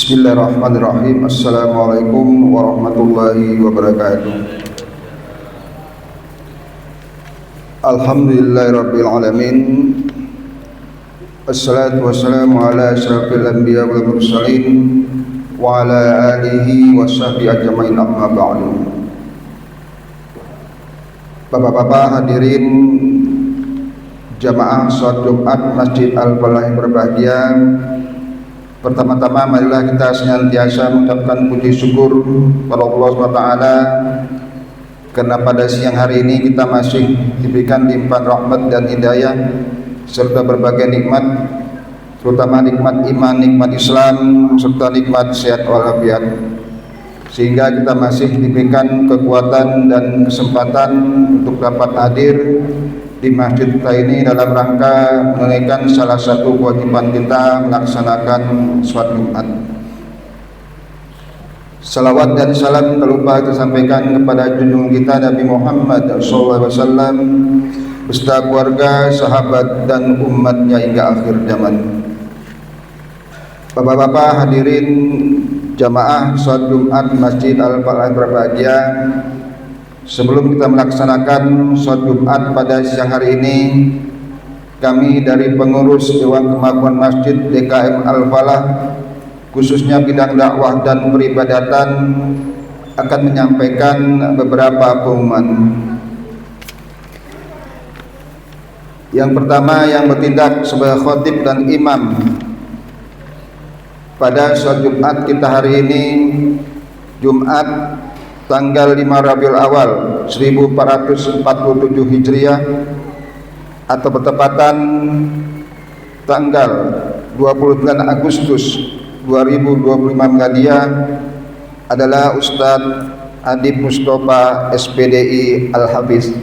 Bismillahirrahmanirrahim. Assalamualaikum warahmatullahi wabarakatuh. Alhamdulillahirabbil alamin. Assalatu wassalamu ala asyrafil anbiya wal mursalin wa ala alihi washabbihi ajmain, amma ba'du. Bapak-bapak hadirin jamaah salat Jumat Masjid Al-Falah yang berbahagia, pertama-tama marilah kita senantiasa mengucapkan puji syukur kepada Allah SWT karena pada siang hari ini kita masih diberikan limpahan rahmat dan hidayah serta berbagai nikmat, terutama nikmat iman, nikmat Islam, serta nikmat sehat walafiat, sehingga kita masih diberikan kekuatan dan kesempatan untuk dapat hadir di masjid kita ini dalam rangka menunaikan salah satu kewajiban kita, melaksanakan sholat Jumat. Salawat dan salam tak lupa kita sampaikan kepada junjungan kita Nabi Muhammad SAW beserta keluarga, sahabat dan umatnya hingga akhir zaman. Bapak-bapak hadirin jamaah sholat Jumat Masjid Al-Falah berbahagia, sebelum kita melaksanakan sholat Jumat pada siang hari ini, kami dari pengurus Dewan Kemakmuran Masjid DKM Al-Falah, khususnya bidang dakwah dan peribadatan, akan menyampaikan beberapa pengumuman. Yang pertama, yang bertindak sebagai khatib dan imam pada sholat Jumat kita hari ini, Jumat tanggal 5 Rabiul Awal 1447 Hijriah atau bertepatan tanggal 29 Agustus 2025 Miladiah adalah Ustadz Adib Mustafa SPDI Al-Hafiz.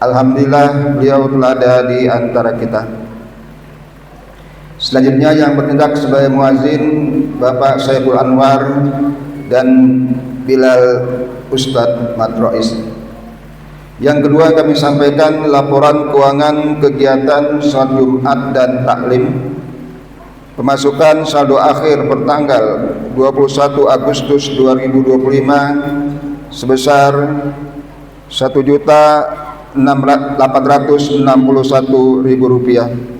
Alhamdulillah beliau telah ada di antara kita. Selanjutnya yang bertindak sebagai muazin Bapak Saiful Anwar dan Bilal Ustadz Matrois. Yang kedua, kami sampaikan laporan keuangan kegiatan sholat Jumat dan taklim. Pemasukan saldo akhir pertanggal 21 Agustus 2025 sebesar Rp1.861.000.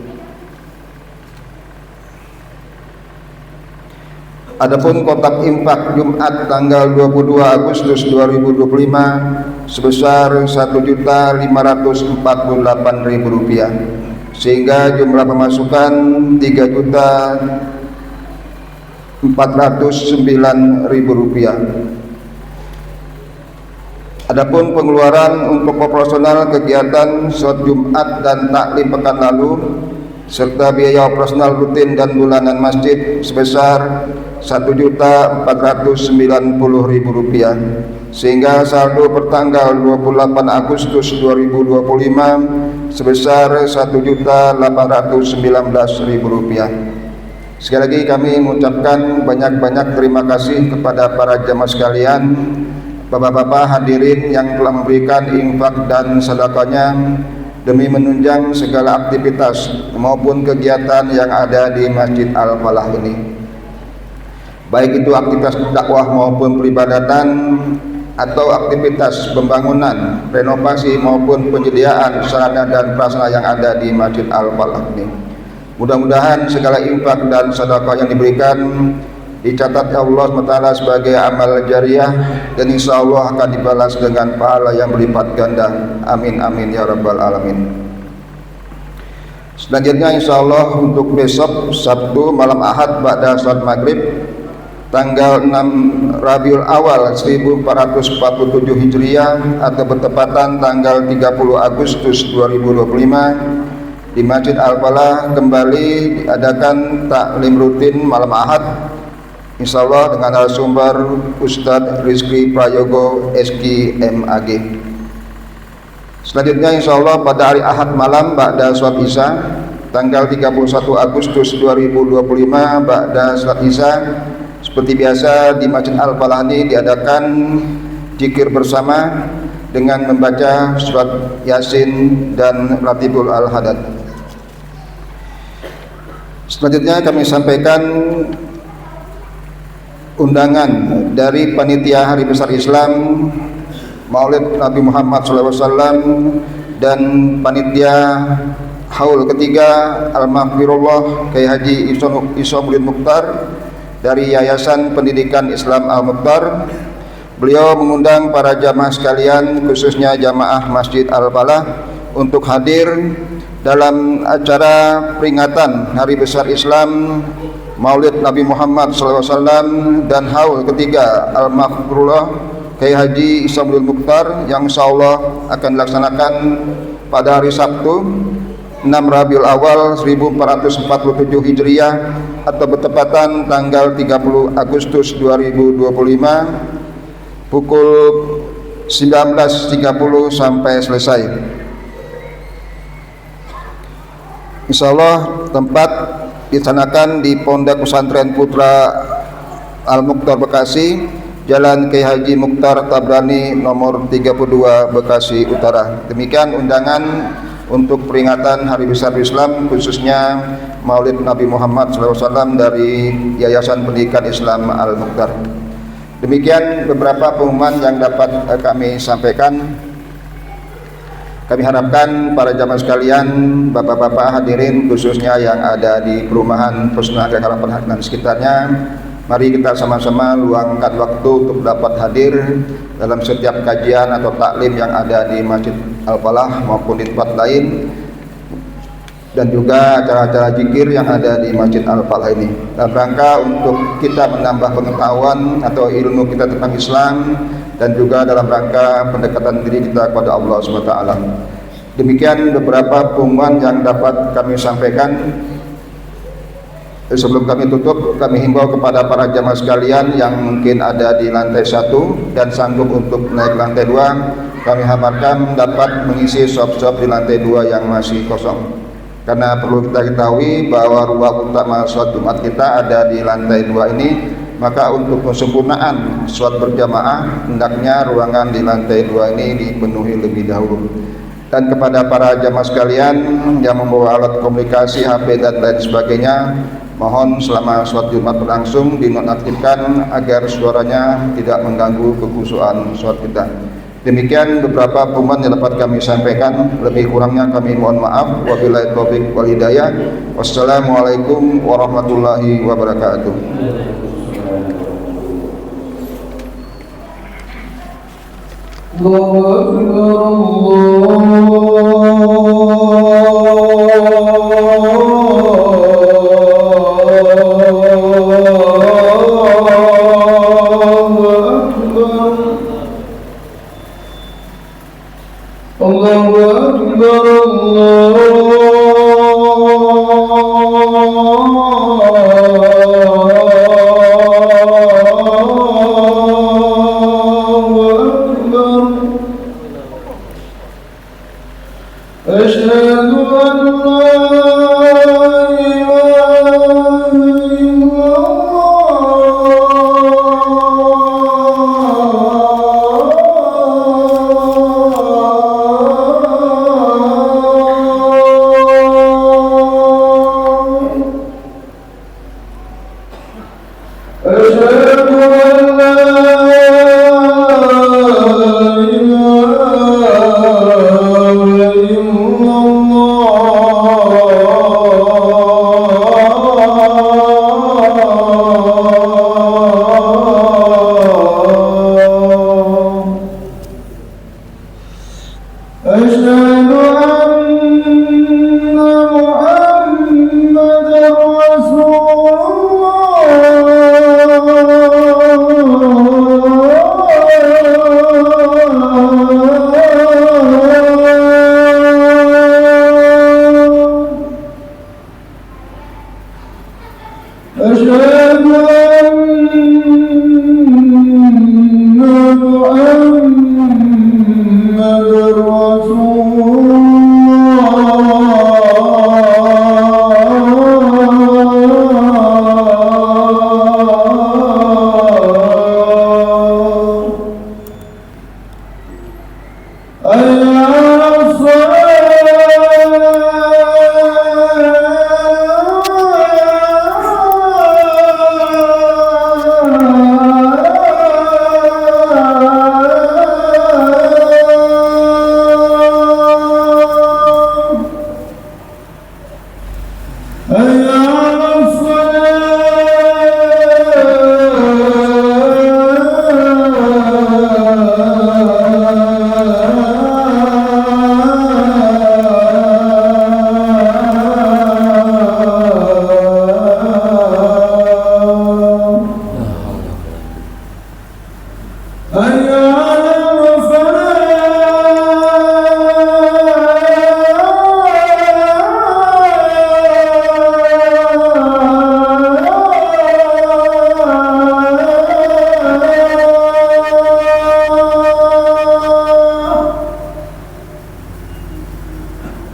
Adapun kotak infak Jumat tanggal 22 Agustus 2025 sebesar Rp1.548.000, sehingga jumlah pemasukan Rp3.409.000. Adapun pengeluaran untuk operasional kegiatan sholat Jumat dan taklim pekan lalu serta biaya operasional rutin dan bulanan masjid sebesar Rp1.490.000, sehingga saldo pertanggal 28 Agustus 2025 sebesar Rp1.819.000. Sekali lagi kami mengucapkan banyak-banyak terima kasih kepada para jamaah sekalian, bapak-bapak hadirin yang telah memberikan infak dan sedekahnya demi menunjang segala aktivitas maupun kegiatan yang ada di Masjid Al-Falah ini, baik itu aktivitas dakwah maupun peribadatan atau aktivitas pembangunan, renovasi maupun penyediaan sarana dan prasarana yang ada di Masjid Al-Falah ini. Mudah-mudahan segala infak dan sedekah yang diberikan dicatat Allah SWT sebagai amal jariah dan insya Allah akan dibalas dengan pahala yang berlipat ganda. Amin amin ya rabbal alamin. Selanjutnya insya Allah untuk besok Sabtu malam Ahad ba'da salat maghrib tanggal 6 Rabiul Awal 1447 Hijriah atau bertepatan tanggal 30 Agustus 2025 di Masjid Al-Falah kembali diadakan taklim rutin malam Ahad, insyaallah dengan narasumber Ustadz Rizky Prayogo SK MAG. Selanjutnya insyaallah pada hari Ahad malam ba'da sholat Isya tanggal 31 Agustus 2025 ba'da sholat Isya seperti biasa di Masjid Al-Falah ini diadakan zikir bersama dengan membaca surat Yasin dan Ratibul Al-Hadad. Selanjutnya kami sampaikan undangan dari panitia Hari Besar Islam Maulid Nabi Muhammad SAW dan panitia haul ketiga Al-Mahfirullah Kiai Haji Isomudin Mukhtar dari Yayasan Pendidikan Islam Al-Mukhtar. Beliau mengundang para jamaah sekalian, khususnya jamaah Masjid Al-Falah, untuk hadir dalam acara peringatan Hari Besar Islam Maulid Nabi Muhammad SAW dan haul ketiga Al-Mahfirullah Kiai Haji Isomudin Mukhtar yang insyaallah akan dilaksanakan pada hari Sabtu 6 Rabiul Awal 1447 Hijriah atau bertepatan tanggal 30 Agustus 2025 pukul 19.30 sampai selesai. Insyaallah tempat dilaksanakan di Pondok Pesantren Putra Al-Mukhtar Bekasi, Jalan Kiai Haji Mukhtar Tabrani nomor 32 Bekasi Utara. Demikian undangan untuk peringatan Hari Besar Islam khususnya Maulid Nabi Muhammad SAW dari Yayasan Pendidikan Islam Al-Mukhtar. Demikian beberapa pengumuman yang dapat kami sampaikan. Kami harapkan para jamaah sekalian, bapak-bapak hadirin khususnya yang ada di perumahan Pesona Kekalapan dan sekitarnya, mari kita sama-sama luangkan waktu untuk dapat hadir dalam setiap kajian atau taklim yang ada di Masjid Al-Falah maupun di tempat lain, dan juga acara-acara zikir yang ada di Masjid Al-Falah ini, dalam rangka untuk kita menambah pengetahuan atau ilmu kita tentang Islam, dan juga dalam rangka pendekatan diri kita kepada Allah SWT. Demikian beberapa pengumuman yang dapat kami sampaikan. Sebelum kami tutup, kami himbau kepada para jamaah sekalian yang mungkin ada di lantai 1 dan sanggup untuk naik lantai 2, kami harapkan dapat mengisi shop-shop di lantai 2 yang masih kosong. Karena perlu kita ketahui bahwa ruang utama sholat Jumat kita ada di lantai 2 ini, maka untuk kesempurnaan sholat berjamaah hendaknya ruangan di lantai 2 ini dipenuhi lebih dahulu. Dan kepada para jamaah sekalian yang membawa alat komunikasi, HP dan lain sebagainya, mohon selama sholat Jumat berlangsung dinonaktifkan agar suaranya tidak mengganggu kekhusyuan sholat kita. Demikian beberapa pengumuman yang dapat kami sampaikan. Lebih kurangnya kami mohon maaf. Wabillahi taufiq wal hidayah. Wassalamualaikum warahmatullahi wabarakatuh. Allah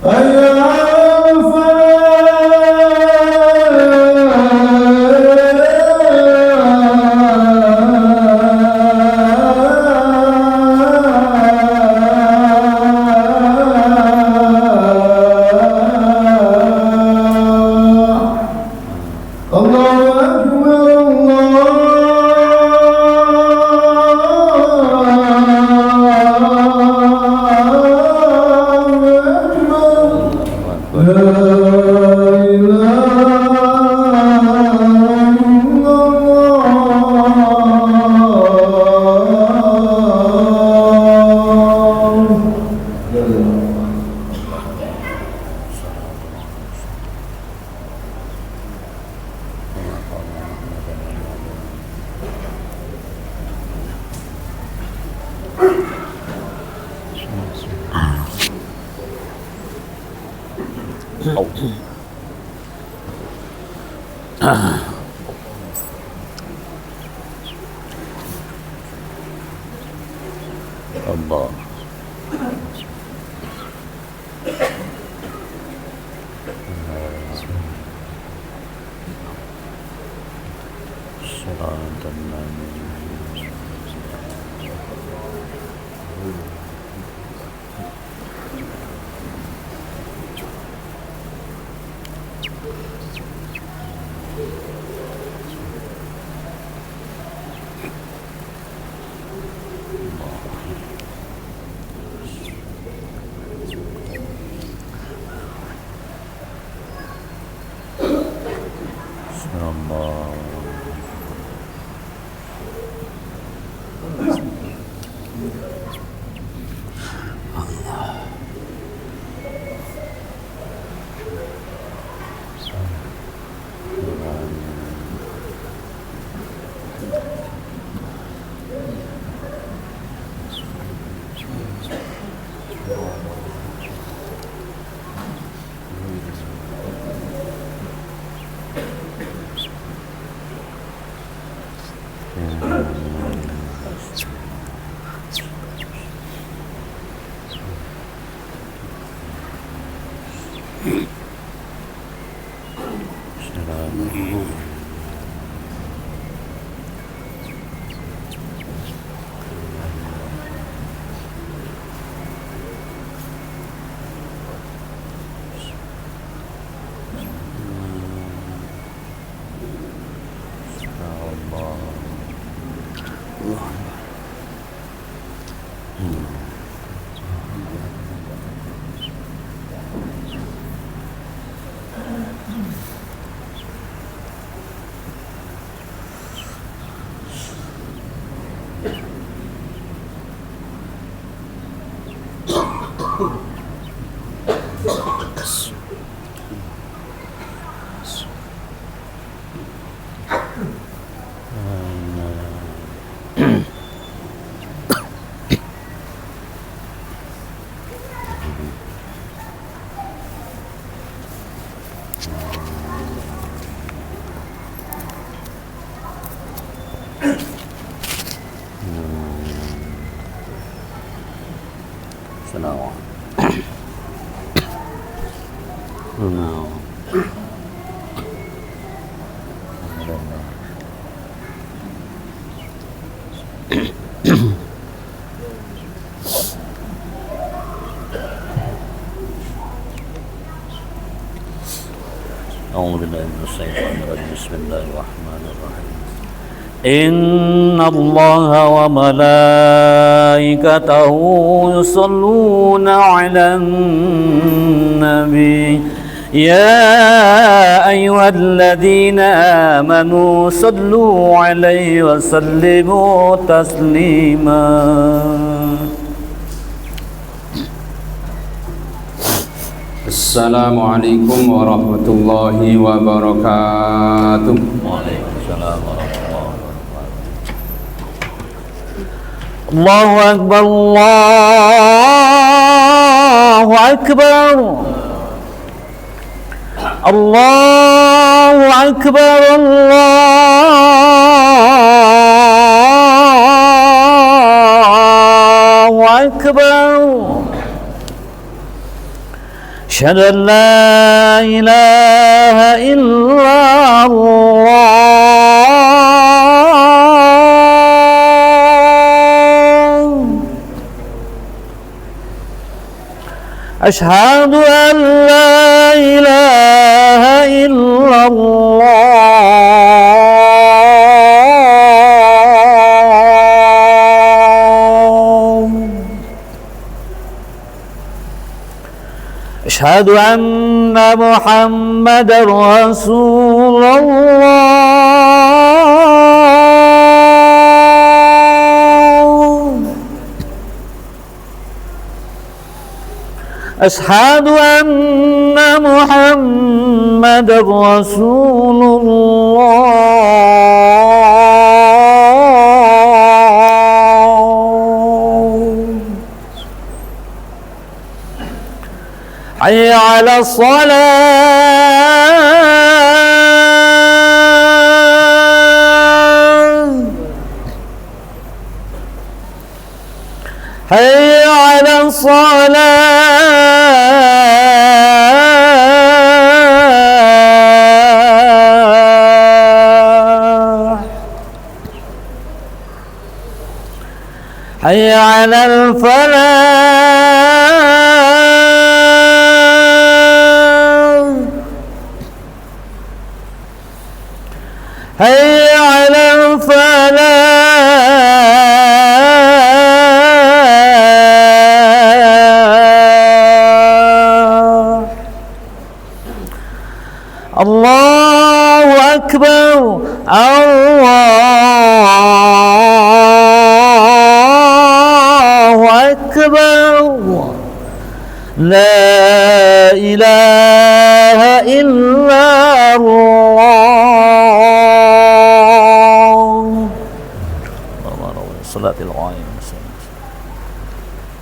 Allah. إن الله وملائكته يصلون على النبي يا أيها الذين آمنوا صلوا عليه وسلموا تسليما. Assalamualaikum warahmatullahi wabarakatuh. Waalaikumsalam warahmatullahi wabarakatuh. Allahu Akbar, Allahu Akbar, Allahu Akbar, Allahu Akbar. أشهد أن لا إله إلا الله أشهد أن لا إله إلا الله أشهد أن محمدا رسول الله أشهد أن محمدا رسول الله حي على الصلاة حي على الصلاة حي على الفلاح حي على الفلاح الله أكبر الله أكبر لا إله إلا الله صلاة الغائب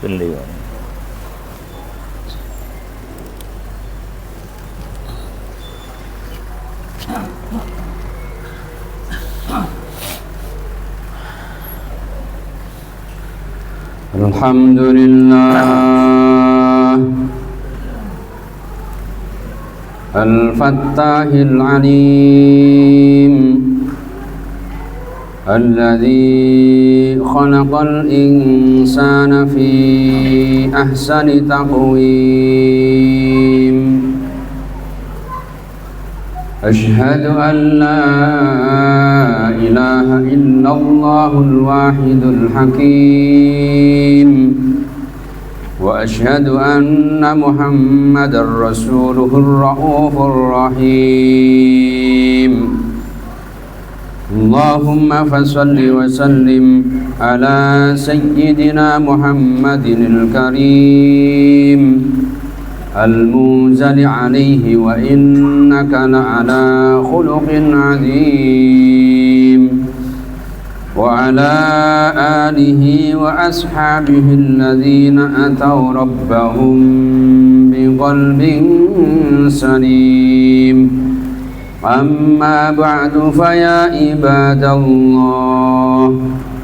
بالليل الحمد لله الفتاح العليم الذي خلق الإنسان في أحسن تقويم أشهد أن لا إله إلا الله الواحد الحكيم وأشهد أن محمدًا رسوله الرؤوف الرحيم اللهم فصل وسلم على سيدنا محمد الكريم المنزل عليه وإنك لعلى خلق عظيم وعلى آله وأصحابه الذين أتوا ربهم بقلب سليم أما بعد فيا عباد الله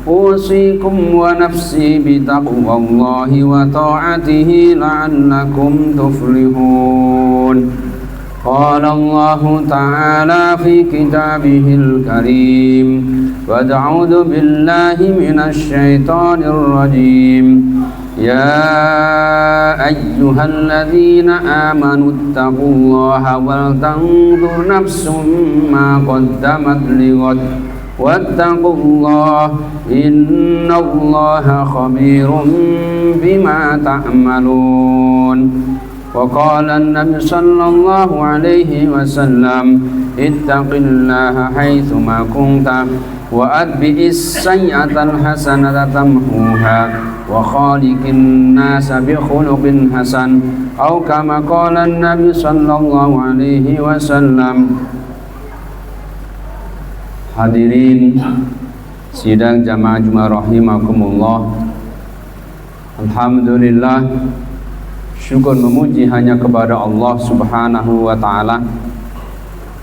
أوصيكم ونفسي بتقوى الله وطاعته لعلكم تفلحون قال الله تعالى في كتابه الكريم وأعوذ بالله من الشيطان الرجيم يا أيها الذين آمنوا اتقوا الله ولتنظر نفس ما قدمت لغد واتقوا الله إن الله خبير بما تعملون وقال النبي صلى الله عليه وسلم اتق الله حيثما كنت وأتبع السيئة الحسنة تمحوها وخالق الناس بخلق حسن أو كما قال النبي صلى الله عليه وسلم. Hadirin sidang jamaah Jumat rahimakumullah. Alhamdulillah, syukur memuji hanya kepada Allah Subhanahu wa taala.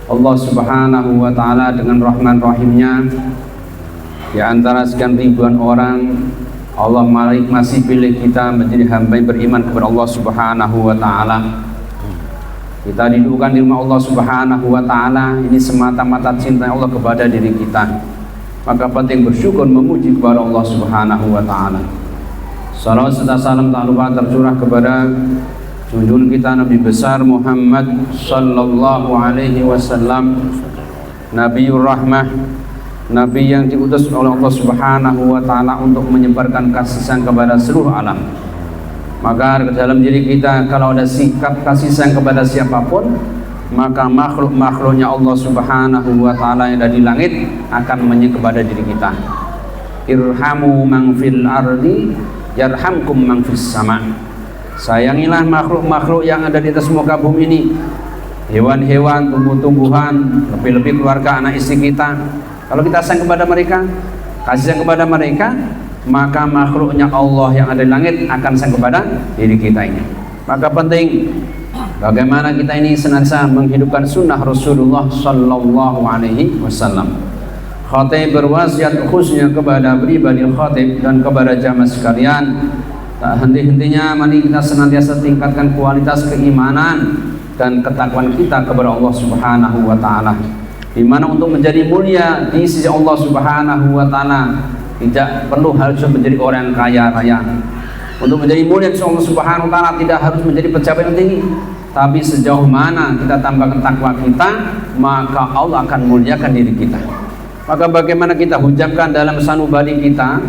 Allah Subhanahu wa taala dengan rahman rahimnya, di antara sekian ribuan orang, Allah masih pilih kita menjadi hamba yang beriman kepada Allah Subhanahu wa taala. Kita didudukkan di rumah Allah Subhanahu wa taala ini semata-mata cinta Allah kepada diri kita. Maka penting bersyukur memuji kepada Allah Subhanahu wa taala. Salawat serta salam tak lupa tercurah kepada junjungan kita Nabi besar Muhammad sallallahu alaihi wasallam, Nabiur Rahmah, Nabi yang diutus oleh Allah Subhanahu wa taala untuk menyebarkan kasih sayang kepada seluruh alam. Maka dalam diri kita kalau ada sikap kasih sayang kepada siapapun, maka makhluk-makhluknya Allah Subhanahu wa taala yang ada di langit akan menyembah kepada diri kita. Irhamu man fil ardi yarhamkum man fis sama. Sayangilah makhluk-makhluk yang ada di atas muka bumi ini. Hewan-hewan, tumbuh-tumbuhan, lebih-lebih keluarga anak istri kita. Kalau kita sayang kepada mereka, kasih sayang kepada mereka, maka makhluknya Allah yang ada di langit akan sayang kepada diri kita ini. Maka penting bagaimana kita ini senantiasa menghidupkan sunnah Rasulullah sallallahu alaihi wasallam. Khatib berwasiat khususnya kepada pribadi khatib dan kepada jamaah sekalian, tak henti-hentinya mari kita senantiasa tingkatkan kualitas keimanan dan ketakwaan kita kepada Allah Subhanahu wa taala. Di mana untuk menjadi mulia di sisi Allah Subhanahu wa taala tidak perlu harus menjadi orang yang kaya raya. Untuk menjadi mulia di sisi Allah Subhanahu wa taala tidak harus menjadi pejabat yang tinggi. Tapi sejauh mana kita tambahkan takwa kita, maka Allah akan muliakan diri kita. Maka bagaimana kita ucapkan dalam sanubari kita,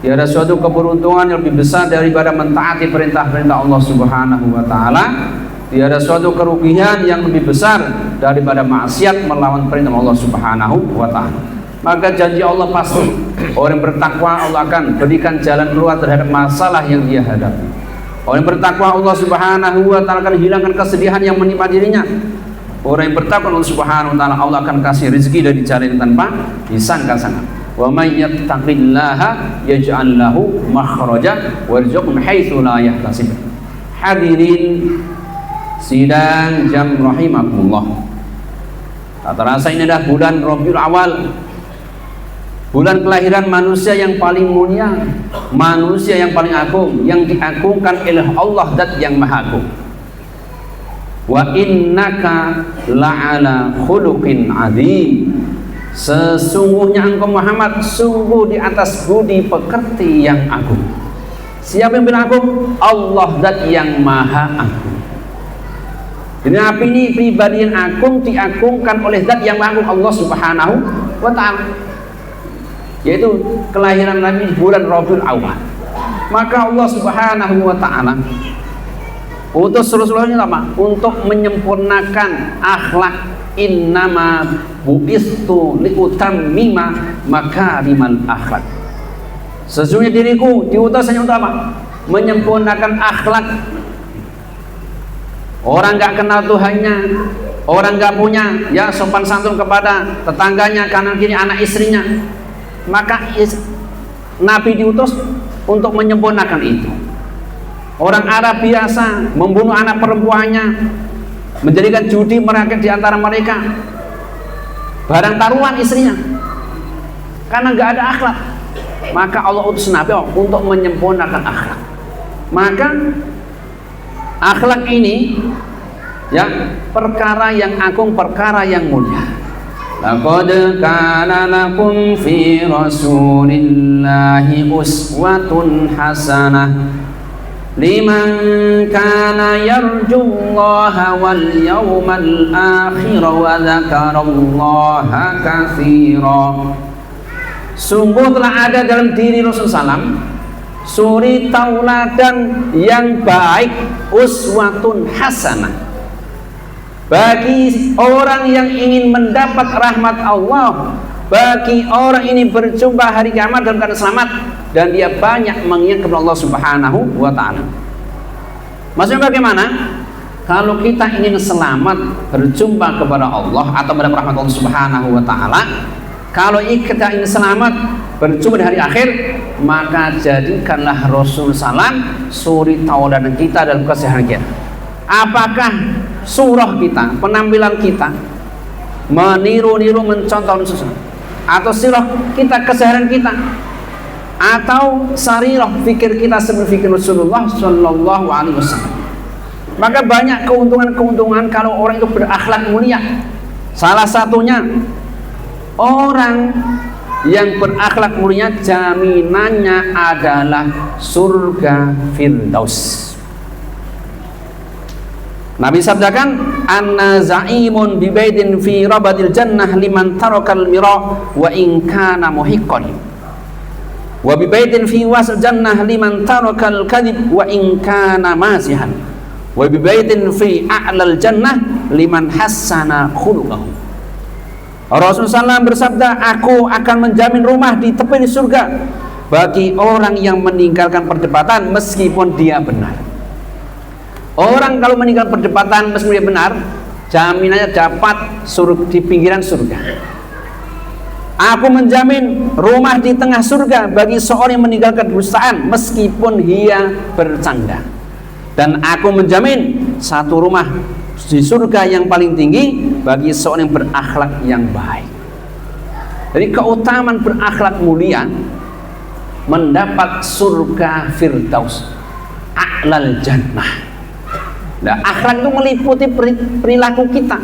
tiada suatu keberuntungan yang lebih besar daripada mentaati perintah-perintah Allah Subhanahu wa taala. Tiada suatu kerugian yang lebih besar daripada maksiat melawan perintah Allah Subhanahu wa taala. Maka janji Allah pasti, orang bertakwa Allah akan berikan jalan keluar terhadap masalah yang dia hadapi. Orang yang bertakwa Allah Subhanahu wa taala akan hilangkan kesedihan yang menimpa dirinya. Orang yang bertakwa Allah Subhanahu wa taala Allah akan kasih rezeki dari jalan tanpa disangka-sangka. Wa may yattaqillaha yaj'al lahu makhraja warzuqhu min haitsu la yahtasib. Hadirin sidang jam rahimakumullah. Tak terasa ini adalah bulan Rabiul Awal, bulan kelahiran manusia yang paling mulia, manusia yang paling agung, yang diagungkan oleh Allah Zat yang Maha Agung. Wa innaka la'ala khuluqin azim. Sesungguhnya engkau Muhammad sungguh di atas budi pekerti yang agung. Siapa yang bilang agung? Allah Zat yang Maha Agung. Jadi Nabi ini pribadi yang agung, diagungkan oleh Zat yang Maha Agung, Allah Subhanahu wa taala. Yaitu kelahiran Nabi di bulan Rabiul Awal. Maka Allah Subhanahu wa taala utus Rasulullah apa? Untuk menyempurnakan akhlak. Innama bu'istu liutammima makarimal akhlak. Sesungguhnya diriku diutus hanya untuk apa? Menyempurnakan akhlak. Orang nggak kenal Tuhannya, orang nggak punya ya sopan santun kepada tetangganya, kanan kiri anak istrinya, maka Nabi diutus untuk menyempurnakan itu. Orang Arab biasa membunuh anak perempuannya, menjadikan judi merakyat di antara mereka, barang taruhan istrinya, karena nggak ada akhlak. Maka Allah utus Nabi untuk menyempurnakan akhlak. Maka akhlak ini ya perkara yang agung, perkara yang mulia. Laqad kana lakum fi rasulillahi uswatun hasanah liman kana yarjullaha wal yawmal akhir wa dzakarallaha katsira. Sungguh telah ada dalam diri Rasulullah SAW suri tauladan yang baik, uswatun hasanah, bagi orang yang ingin mendapat rahmat Allah, bagi orang ini berjumpa hari kiamat dalam keadaan selamat dan dia banyak mengingat kepada Allah Subhanahu wa taala. Maksudnya bagaimana? Kalau kita ingin selamat berjumpa kepada Allah atau mendapat rahmat Allah Subhanahu wa taala, kalau kita ingin selamat berjumpa di hari akhir, maka jadikanlah Rasul Salam suri tauladan kita dalam keseharian kita. Apakah surah kita, penampilan kita meniru-niru, mencontoh Rasul, atau sirah kita, keseharian kita, atau sarirah fikir kita seperti fikir Rasulullah Sallallahu Alaihi Wasallam? Maka banyak keuntungan-keuntungan kalau orang itu berakhlak mulia. Salah satunya, orang yang berakhlak mulia jaminannya adalah surga Firdaus. Nabi sabdakan, anna za'imun bi baitin fi rabadil jannah liman tarakal mira wa in kana muhiqqan. Wa bi baitin fi wasal jannah liman tarakal kadhib wa in kana mazihan. Wa bi baitin fi a'lal jannah liman hassana khuluquhu. Rasulullah SAW bersabda, aku akan menjamin rumah di tepi surga bagi orang yang meninggalkan perdebatan meskipun dia benar. Orang kalau meninggal perdebatan meskipun dia benar, jaminannya dapat surga di pinggiran surga. Aku menjamin rumah di tengah surga bagi seorang yang meninggalkan kedustaan meskipun dia bercanda. Dan aku menjamin satu rumah di surga yang paling tinggi bagi seorang yang berakhlak yang baik. Jadi keutamaan berakhlak mulia mendapat surga Firdaus, a'lal jannah. Nah, akhlak itu meliputi perilaku kita.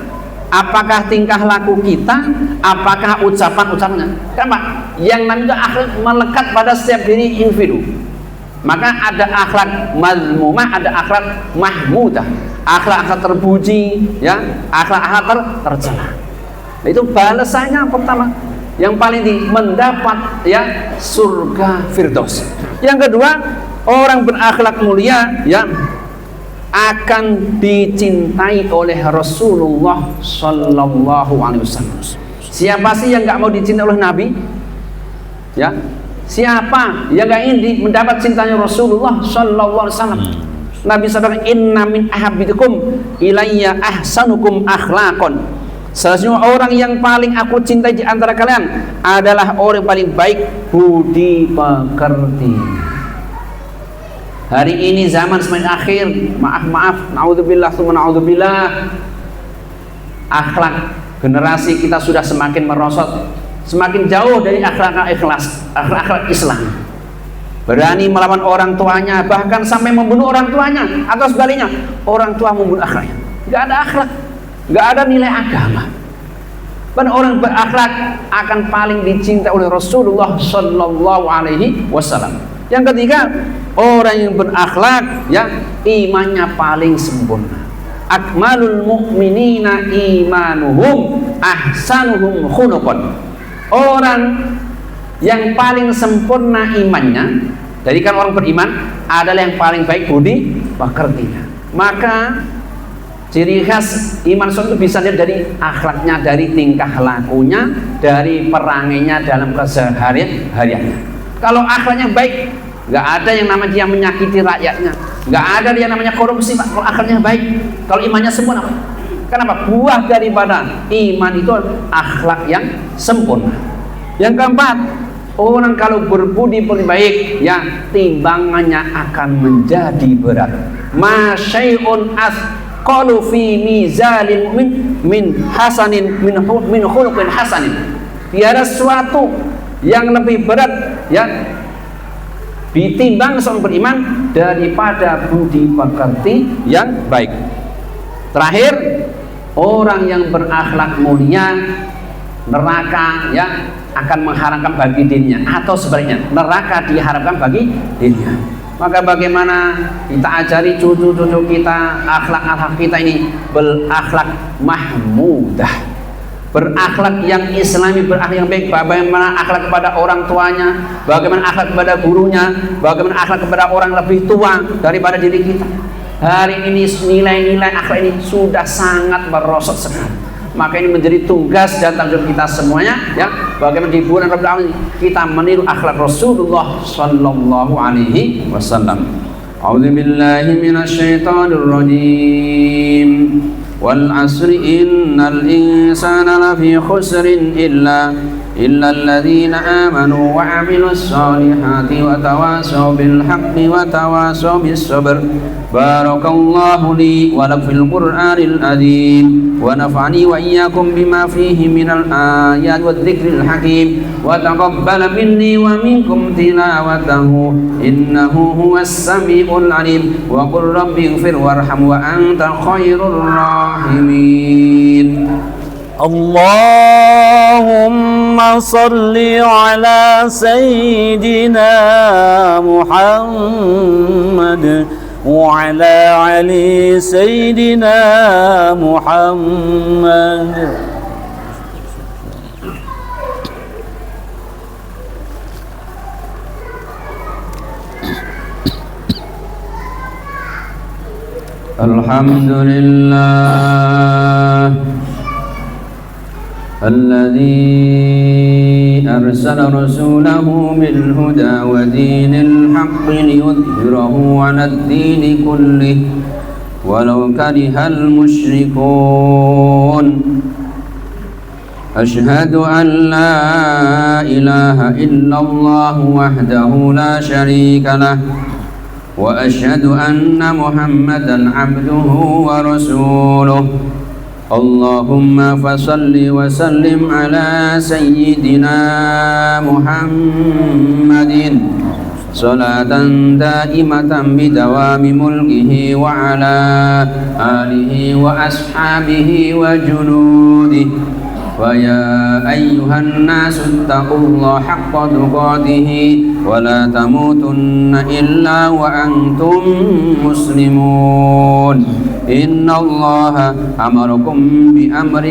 Apakah tingkah laku kita, apakah ucapan-ucapannya. Kenapa? Yang namanya akhlak melekat pada setiap diri individu. Maka ada akhlak mazmumah, ada akhlak mahmudah. Akhlak-akhlak terpuji, ya, akhlak-akhlak tercela. Nah, itu balasannya pertama, yang paling tinggi mendapat ya surga Firdaus. Yang kedua, orang berakhlak mulia ya akan dicintai oleh Rasulullah Sallallahu Alaihi Wasallam. Siapa sih yang nggak mau dicintai oleh Nabi? Ya, siapa yang nggak ingin mendapat cintanya Rasulullah Sallallahu Alaihi Wasallam? Nabi SAW, inna min ahabbikum ilayya ahsanukum akhlaqan. Sesungguhnya orang yang paling aku cintai di antara kalian adalah orang yang paling baik budi pekerti. Hari ini zaman semakin akhir, maaf, naudzubillah, naudzubillah, akhlak generasi kita sudah semakin merosot, semakin jauh dari akhlak ikhlas, akhlak Islam. Berani melawan orang tuanya, bahkan sampai membunuh orang tuanya, atau sebaliknya, orang tua membunuh akhlaknya. Gak ada akhlak, gak ada nilai agama. Dan orang berakhlak akan paling dicintai oleh Rasulullah Sallallahu Alaihi Wasallam. Yang ketiga, orang yang berakhlak ya imannya paling sempurna. Akmalul mu'minina imanuhum ahsanuhum khuluqan. Orang yang paling sempurna imannya, jadi kan orang beriman adalah yang paling baik budi pekertinya. Maka ciri khas iman itu bisa dilihat dari akhlaknya, dari tingkah lakunya, dari perangainya dalam keseharian-hariannya. Kalau akhlaknya baik, nggak ada yang namanya dia menyakiti rakyatnya, nggak ada yang namanya korupsi, Pak. Kalau akhlaknya baik, kalau imannya sempurna. Kenapa? Buah daripada iman itu akhlak yang sempurna. Yang keempat, orang kalau berbudi pekerti baik, ya timbangannya akan menjadi berat. Ma syai'un asqalu fi mizanil mu'min min hasanin min khuluqin hasanin. Tiada sesuatu yang lebih berat ya ditimbang seorang beriman daripada budi pekerti yang baik. Terakhir, orang yang berakhlak mulia neraka ya akan mengharamkan bagi dirinya, atau sebaliknya neraka diharapkan bagi dirinya. Maka bagaimana kita ajari cucu-cucu kita akhlak-akhlak kita ini berakhlak mahmudah, berakhlak yang islami, berakhlak yang baik. Bagaimana akhlak kepada orang tuanya, bagaimana akhlak kepada gurunya, bagaimana akhlak kepada orang lebih tua daripada diri kita. Hari ini nilai-nilai akhlak ini sudah sangat merosot sekali. Maka ini menjadi tugas dan tanggung jawab kita semuanya ya, bagaimana di bulan Rabiul Awal kita meniru akhlak Rasulullah Sallallahu Alaihi Wasallam. A'udzubillahi minasyaitonir rajim. Wal 'asri innal insana lafi khusrin illa إلا الذين آمنوا وعملوا الصالحات وتواصوا بالحق وتواصوا بالصبر. بارك الله لي ولكم في القرآن العظيم ونفعني وإياكم بما فيه من الآيات والذكر الحكيم وتقبل مني ومنكم تلاوته إنه هو السميع العليم وقل رب اغفر وارحم وأنت خير الراحمين. اللهم صل على سيدنا محمد وعلى علي سيدنا محمد. الحمد لله الذي أرسل رسوله بالهدى ودين الحق ليظهره على الدين كله ولو كره المشركون. أشهد أن لا إله إلا الله وحده لا شريك له وأشهد أن محمدا عبده ورسوله. اللهم فصل وسلم على سيدنا محمد صلاة دائمة بدوام ملكه وعلى آله وأصحابه وجنوده. ويا أيها الناس اتقوا الله حق تقاته ولا تموتن إلا وأنتم مسلمون. إن الله أمركم بأمر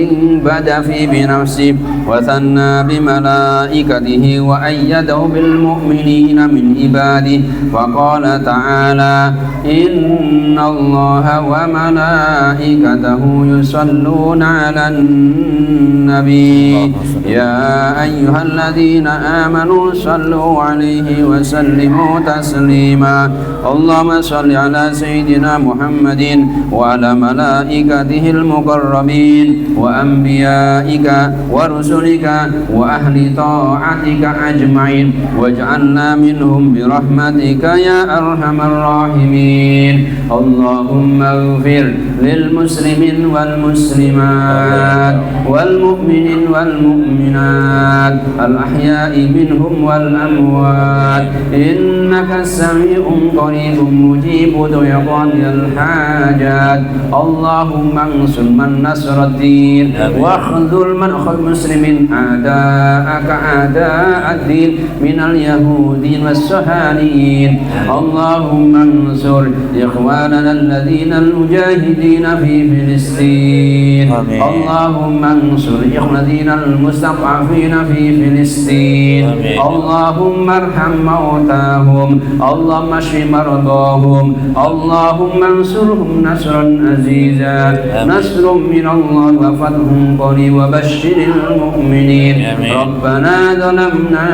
بدأ فيه بنفسه وثنى بملائكته وأيده بالمؤمنين من عباده وقال تعالى إن الله وملائكته يصلون على النبي يا أيها الذين آمنوا صلوا عليه وسلموا تسليما. اللهم صل على سيدنا محمد وعلى ملائكته المقربين وأنبيائك ورسلك وأهل طاعتك أجمعين واجعلنا منهم برحمتك يا أرحم الراحمين. اللهم اغفر للمسلمين والمسلمات والمؤمنين والمؤمنات الأحياء منهم والأموات إنك سميع قريب مجيب دعاء الحاجات. اللهم انصر من نصر الدين واخذل من أخذ المسلمين أعداءك أعداء الدين من اليهود والصهاينة. اللهم انصر إخواننا الذين المجاهدين في فلسطين. اللهم انصر الذين المستضعفين في فلسطين. اللهم ارحم موتاهم. اللهم اشف مرضاهم. اللهم انصرهم نصرا عزيزا نصر من الله وفتح قريب وبشر المؤمنين. ربنا ظلمنا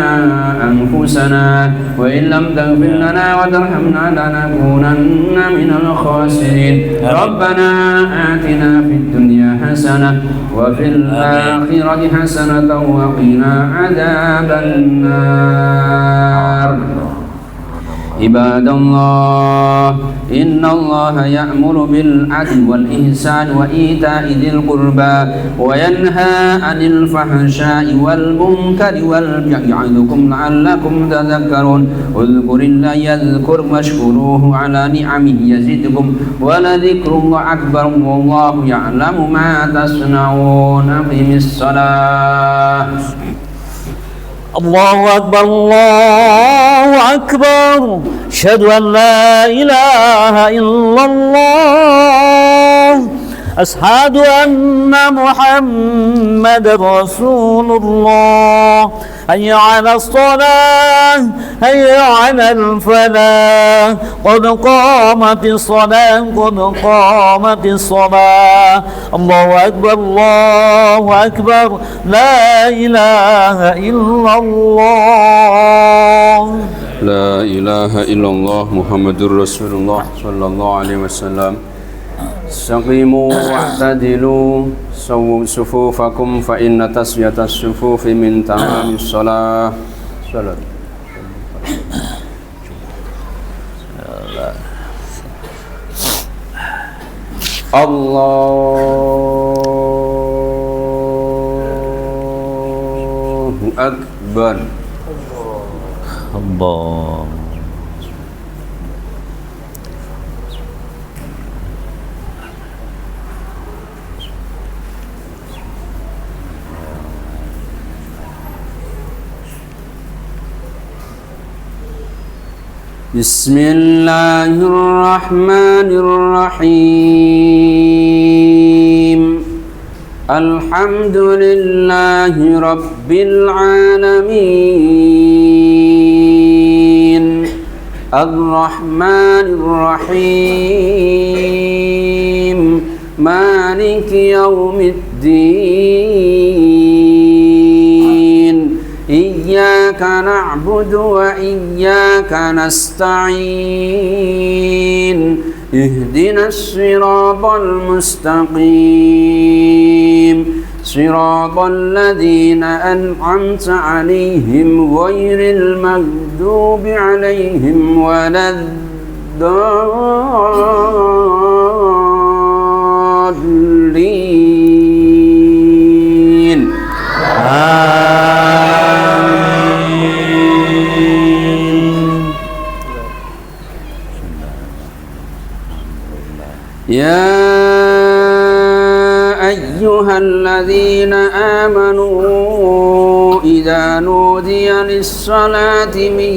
أنفسنا وإن لم تغفر لنا وترحمنا لنكونن من الخاسرين. ربنا آتنا في الدنيا حسنة وفي الآخرة حسنة وقنا عذاب النار. عباد الله إن الله يأمر بالعدل والإحسان وإيتاء ذي القربى وينهى عن الفحشاء والمنكر والبغي يعظكم لعلكم تذكرون. اذكروا الله يذكركم واشكروه على نعمه يزدكم ولذكر الله أكبر والله يعلم ما تصنعون. أقم الصلاة. الله أكبر الله أكبر أشهد أن لا إله إلا الله أشهد أن محمد رسول الله. هيا على الصلاة هيا على الفلاح قد قامت الصلاة قد قامت الصلاة. الله أكبر الله أكبر لا إله إلا الله. لا إله إلا الله محمد رسول الله صلى الله عليه وسلم. استقيموا واعتدلوا سووا صفوفكم فإن تسوية الصفوف من تمام الصلاة. Allahu Akbar. Allah. بسم الله الرحمن الرحيم. الحمد لله رب العالمين الرحمن الرحيم مالك يوم الدين إياك نعبد وإياك نستعين اهدنا الصراط المستقيم صراط الذين أنعمت عليهم غير المغضوب عليهم ولا الضالين. يا أيها الذين آمنوا إذا نودي للصلاة من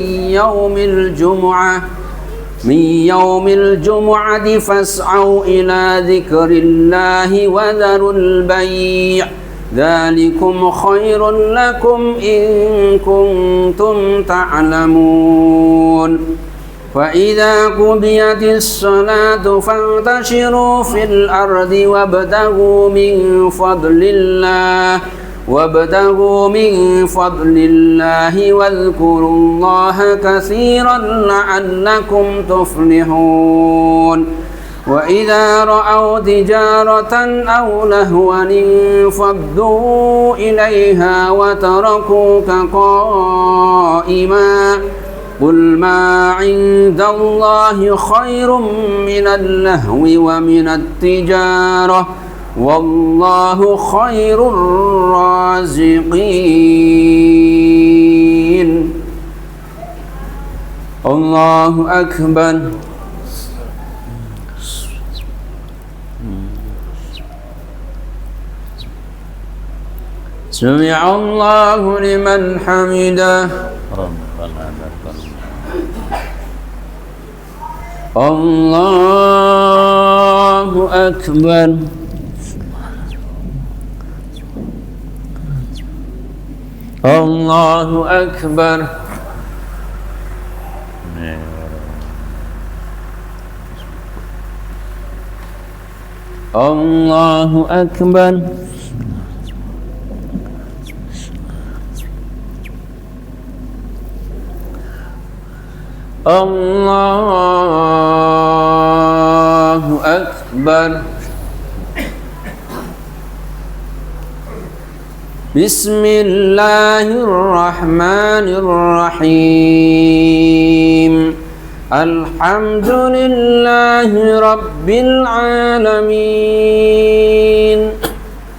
يوم الجمعة فاسعوا إلى ذكر الله وذروا البيع ذلكم خير لكم إن كنتم تعلمون. فإذا قضيت الصلاة فانتشروا في الأرض وابتغوا من فضل الله واذكروا الله كثيرا لعلكم تفلحون. وإذا رأوا تجارة أو لهوا انفضوا إليها وتركوك قائما قل ما عند الله خير من اللهو ومن التجارة والله خير الرازقين. الله أكبر. سمع الله لمن حمده. الله أكبر. الله أكبر. الله أكبر. الله أكبر. بسم الله الرحمن الرحيم. الحمد لله رب العالمين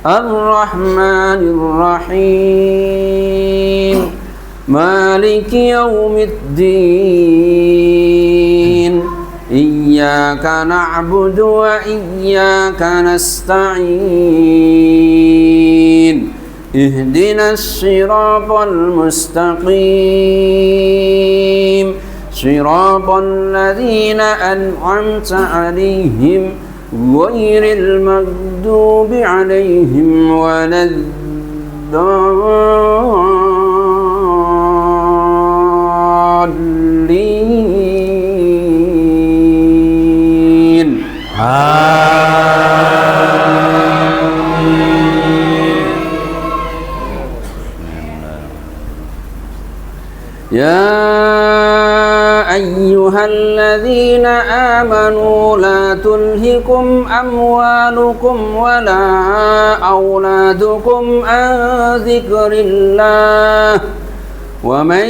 الرحمن الرحيم مالك يوم الدين إياك نعبد وإياك نستعين اهدنا الصراط المستقيم صراط الذين أنعمت عليهم غير المغضوب عليهم ولا الضالين. يا أيها الذين آمنوا لا تلهكم أموالكم ولا أولادكم عن ذكر الله ومن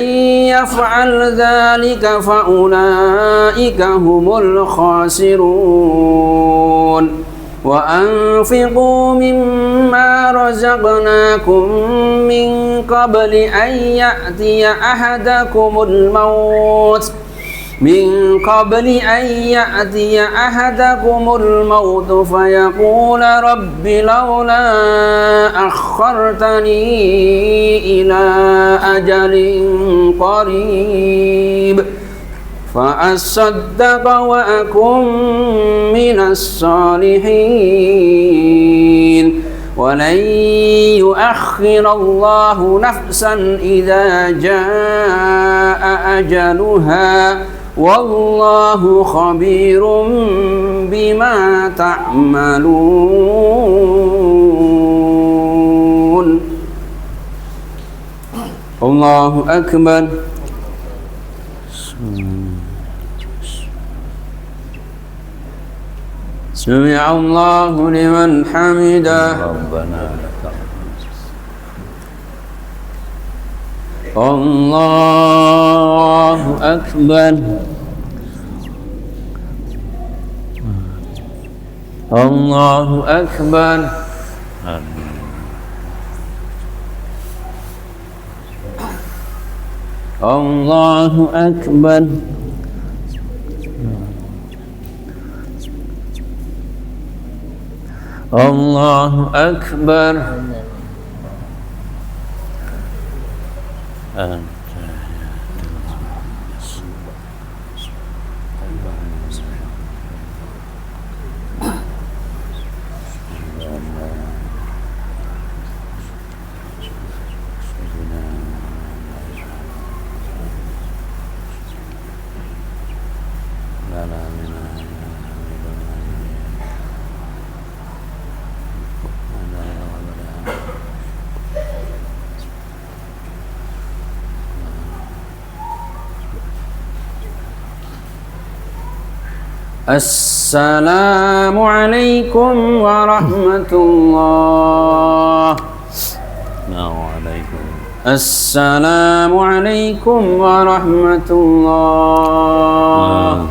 يفعل ذلك فأولئك هم الخاسرون وأنفقوا مما رزقناكم من قبل أن يأتي أحدكم الموت فيقول رب لولا أخرتني إلى أجل قريب فأصدق وأكن من الصالحين ولن يؤخر الله نفسا إذا جاء أجلها والله خبير بما تعملون. الله أكبر. سمع الله لمن حمده. ربنا لك الله أكبر. الله أكبر. الله أكبر. الله أكبر. السلام عليكم ورحمة الله. السلام عليكم ورحمة الله.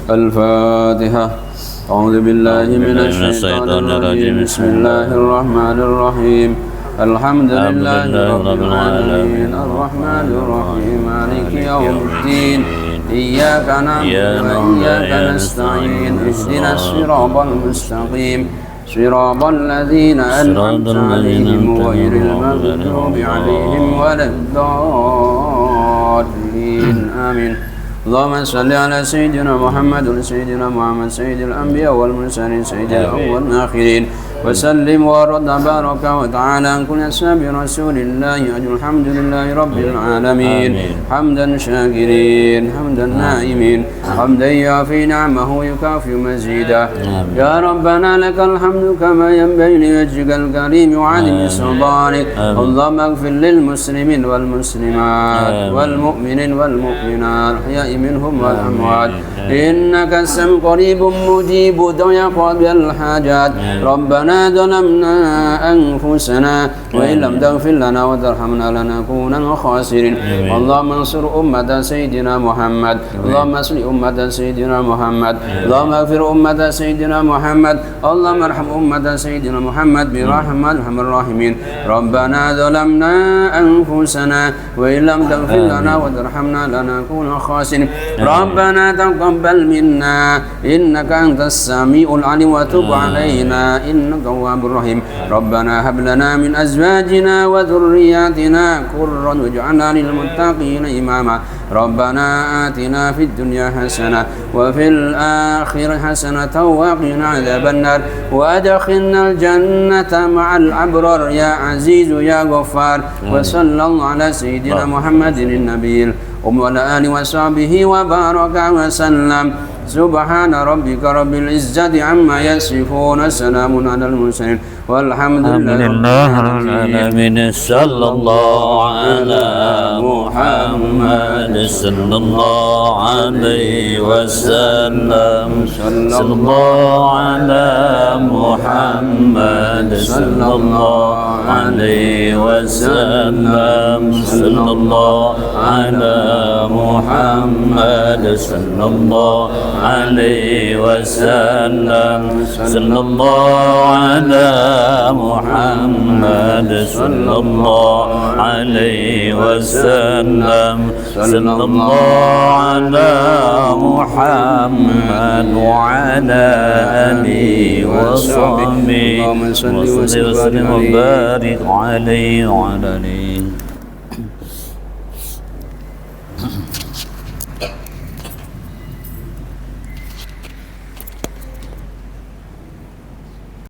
الفاتحة. أعوذ بالله من الشيطان الرجيم. بسم الله الرحمن الرحيم. الحمد لله رب العالمين الرحمن الرحيم مالك يوم الدين إياك نعبد وإياك نستعين اهدنا الصراط المستقيم صراط الذين أنعمت عليهم غير المغضوب عليهم ولا الضالين آمين. اللهم صل على سيدنا محمد سيد الأنبياء والمرسلين سيد الأولين والآخرين وسلم ورد بارك وتعالى عن كل أصحاب رسول الله أجل الحمد لله رب العالمين. حمدا شاكرين حمدا نائمين حمدا يعفي نعمه يكافئ مزيدا. يا ربنا لك الحمد كما ينبغي لوجهك الكريم وعظيم سلطانك. اللهم اغفر للمسلمين والمسلمات والمؤمنين والمؤمنات الأحياء منهم والأموات إنك السميع قريب مجيب دعاء قاضي الحاجات. ربنا ظلمنا أنفسنا وإن لم تغفر لنا وترحمنا لنكونن من الخاسرين. اللهم انصر أمة سيدنا محمد. اللهم اصلح أمة سيدنا محمد. اللهم اغفر أمة سيدنا محمد. اللهم ارحم أمة سيدنا محمد برحمة أرحم الراحمين. ربنا ظلمنا أنفسنا وإن لم تغفر لنا وترحمنا لنكون خاسرين. ربنا تقبل منا إنك أنت السميع العليم وتب علينا إنك تواب الرحيم. ربنا هب لنا من أزواجنا وذرياتنا قرة واجعلنا للمتقين إماما. ربنا آتنا في الدنيا حسنة وفي الآخرة حسنة وقنا عذاب النار وأدخلنا الجنة مع الأبرار يا عزيز يا غفار. وصلى الله على سيدنا محمد النبي وعلى آله وصحبه وبارك وسلم. سبحان ربك رب العزة عما يصفون سلام على المرسلين والحمد لله رب العالمين صلى الله على محمد صلى الله عليه وسلم صلى الله على محمد صلى الله عليه وسلم صلى الله على محمد صلى الله عليه وسلم صلى الله على محمد صلى الله عليه وسلم صلى الله على محمد وعلى آله وصحبه وسلم وبارك عليه وعلى آله